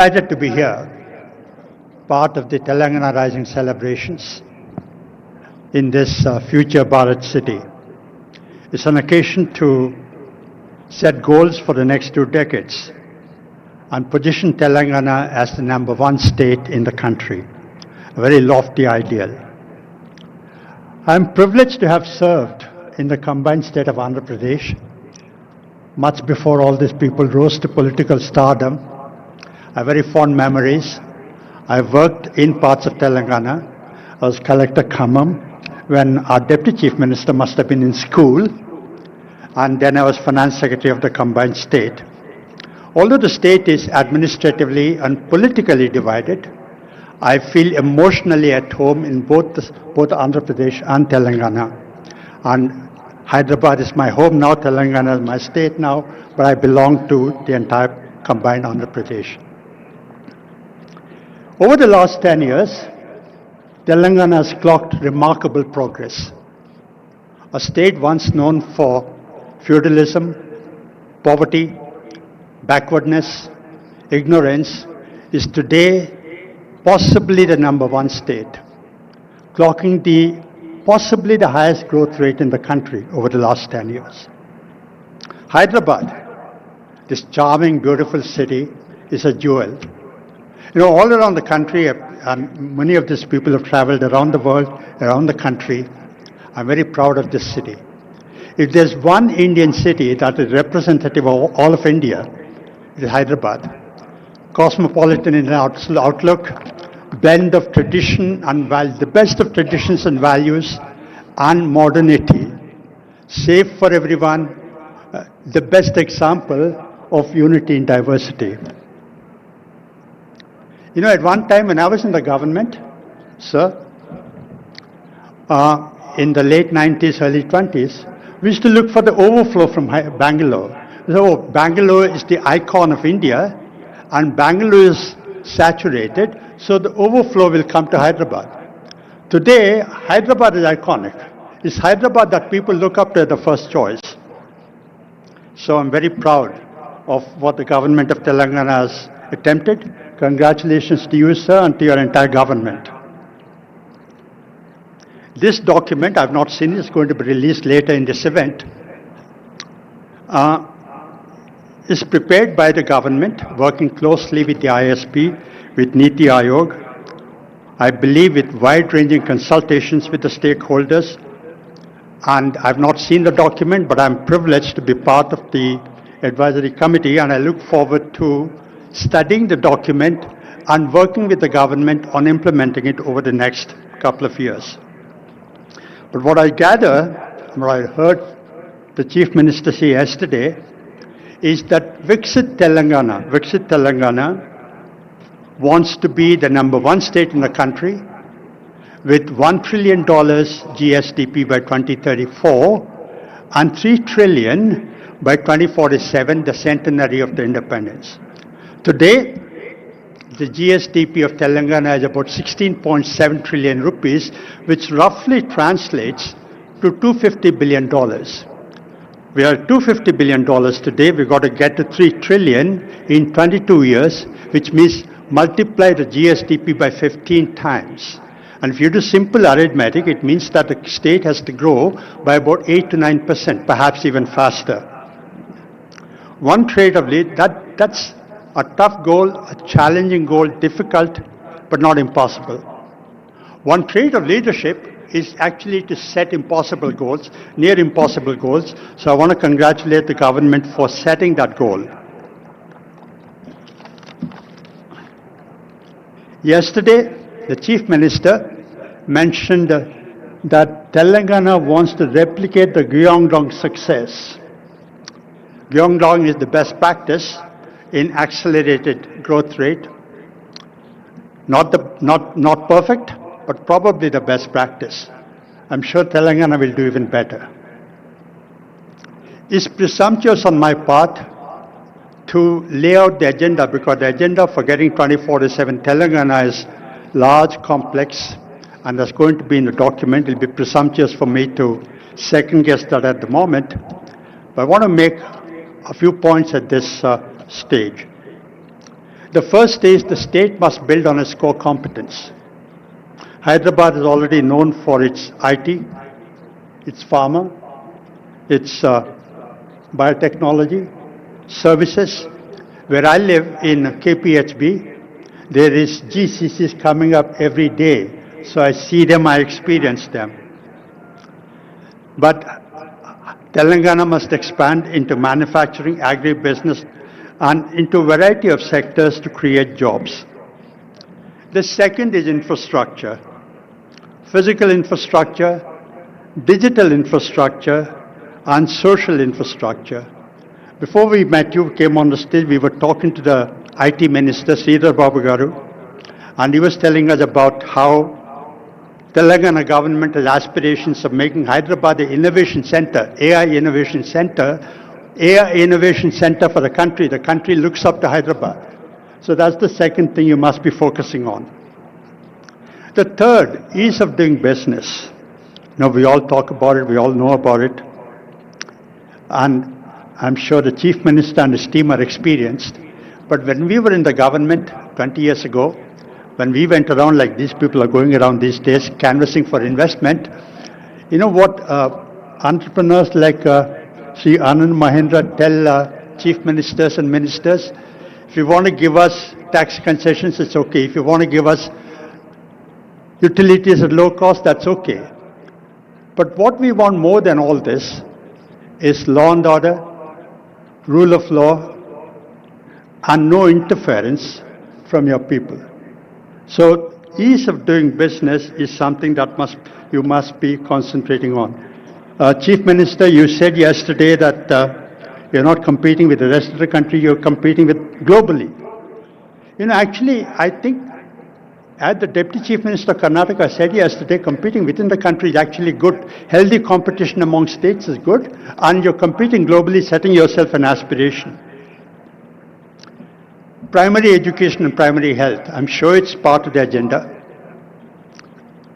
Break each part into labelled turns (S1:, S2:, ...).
S1: Delighted to be here, part of the Telangana Rising celebrations in this future Bharat city. It's an occasion to set goals for the next 2 decades and position Telangana as the #1 state in the country, a very lofty ideal. I'm privileged to have served in the combined state of Andhra Pradesh much before all these people rose to political stardom. I have very fond memories. I worked in parts of Telangana. I was Collector Khammam when our Deputy Chief Minister must have been in school, and then I was Finance Secretary of the combined state. Although the state is administratively and politically divided, I feel emotionally at home in both Andhra Pradesh and Telangana. And Hyderabad is my home now, Telangana is my state now, but I belong to the entire combined Andhra Pradesh. Over the last 10 years, Telangana has clocked remarkable progress. A state once known for feudalism, poverty, backwardness, ignorance, is today possibly the #1 state, clocking possibly the highest growth rate in the country over the last 10 years. Hyderabad, this charming, beautiful city, is a jewel. You know, all around the country, and many of these people have traveled around the world, around the country. I'm very proud of this city. If there's one Indian city that is representative of all of India, it is Hyderabad. Cosmopolitan in outlook, blend of tradition and the best of traditions and values and modernity. Safe for everyone, the best example of unity in diversity. You know, at one time when I was in the government, sir, in the late 90s, early 20s, we used to look for the overflow from Bangalore. So Bangalore is the icon of India, and Bangalore is saturated, so the overflow will come to Hyderabad. Today, Hyderabad is iconic. It's Hyderabad that people look up to as the first choice. So I'm very proud of what the government of Telangana has attempted. Congratulations to you, sir, and to your entire government. This document, I've not seen it, it's going to be released later in this event, is prepared by the government, working closely with the ISP, with Niti Aayog, I believe with wide-ranging consultations with the stakeholders. And I've not seen the document, but I'm privileged to be part of the advisory committee, and I look forward to studying the document and working with the government on implementing it over the next couple of years. But what I gather, what I heard the Chief Minister say yesterday, is that Viksit Telangana wants to be the #1 state in the country with $1 trillion GSDP by 2034 and $3 trillion by 2047, the centenary of the independence. Today, the GSDP of Telangana is about 16.7 trillion rupees, which roughly translates to $250 billion. We are at $250 billion today. We've got to get to 3 trillion in 22 years, which means multiply the GSDP by 15 times. And if you do simple arithmetic, it means that the state has to grow by about 8 to 9%, perhaps even faster. One trait of that's a tough goal, a challenging goal, difficult, but not impossible. One trait of leadership is actually to set impossible goals, near impossible goals. So I want to congratulate the government for setting that goal. Yesterday, the Chief Minister mentioned that Telangana wants to replicate the Gyeongdong success. Gyeongdong is the best practice in accelerated growth rate. Not perfect, but probably the best practice. I'm sure Telangana will do even better. It's presumptuous on my part to lay out the agenda, because the agenda for getting 2047 Telangana is large, complex, and that's going to be in the document. It will be presumptuous for me to second guess that at the moment. But I want to make a few points at this stage. The first is the state must build on its core competence. Hyderabad is already known for its IT, its pharma, its biotechnology, services. Where I live in KPHB, there is GCCs coming up every day. So I see them, I experience them. But Telangana must expand into manufacturing, agribusiness, and into a variety of sectors to create jobs. The second is infrastructure. Physical infrastructure, digital infrastructure, and social infrastructure. Before we met you, came on the stage, we were talking to the IT Minister, Sridhar Babu Garu, and he was telling us about how Telangana government has aspirations of making Hyderabad the innovation center, AI innovation center for the country. The country looks up to Hyderabad. So that's the second thing you must be focusing on. The third, ease of doing business. Now, we all talk about it, we all know about it. And I'm sure the Chief Minister and his team are experienced. But when we were in the government 20 years ago, when we went around like these people are going around these days, canvassing for investment, you know what entrepreneurs like Sri Anand Mahindra tell chief ministers and ministers? If you want to give us tax concessions, it's okay. If you want to give us utilities at low cost, that's okay. But what we want more than all this is law and order, rule of law, and no interference from your people. So ease of doing business is something that you must be concentrating on. Chief Minister, you said yesterday that you're not competing with the rest of the country, you're competing with globally. You know, actually, I think as the Deputy Chief Minister of Karnataka said yesterday, competing within the country is actually good. Healthy competition among states is good, and you're competing globally, setting yourself an aspiration. Primary education and primary health, I'm sure it's part of the agenda.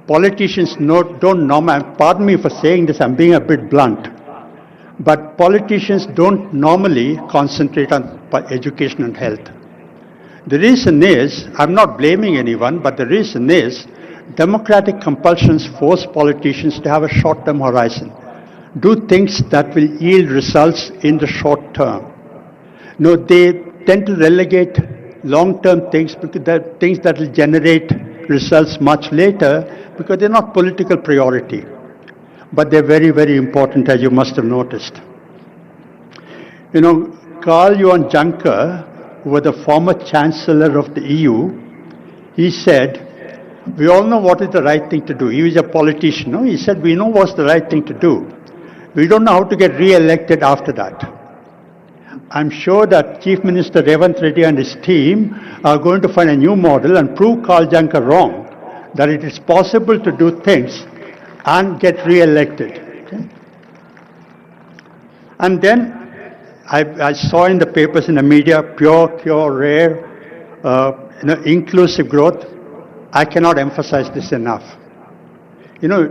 S1: Politicians don't normally, pardon me for saying this, I'm being a bit blunt, but politicians don't normally concentrate on education and health. The reason is, I'm not blaming anyone, but the reason is, democratic compulsions force politicians to have a short-term horizon. Do things that will yield results in the short term. No, they tend to relegate long-term things, because they're things that will generate results much later, because they're not political priority. But they're very, very important, as you must have noticed. You know, Karl Johan Juncker, who was the former Chancellor of the EU, he said, we all know what is the right thing to do. He was a politician, no? He said, we know what's the right thing to do. We don't know how to get re-elected after that. I'm sure that Chief Minister Revanth Reddy and his team are going to find a new model and prove Karl Juncker wrong, that it is possible to do things and get re-elected. Okay? And then I saw in the papers, in the media, pure, rare, inclusive growth. I cannot emphasize this enough. You know,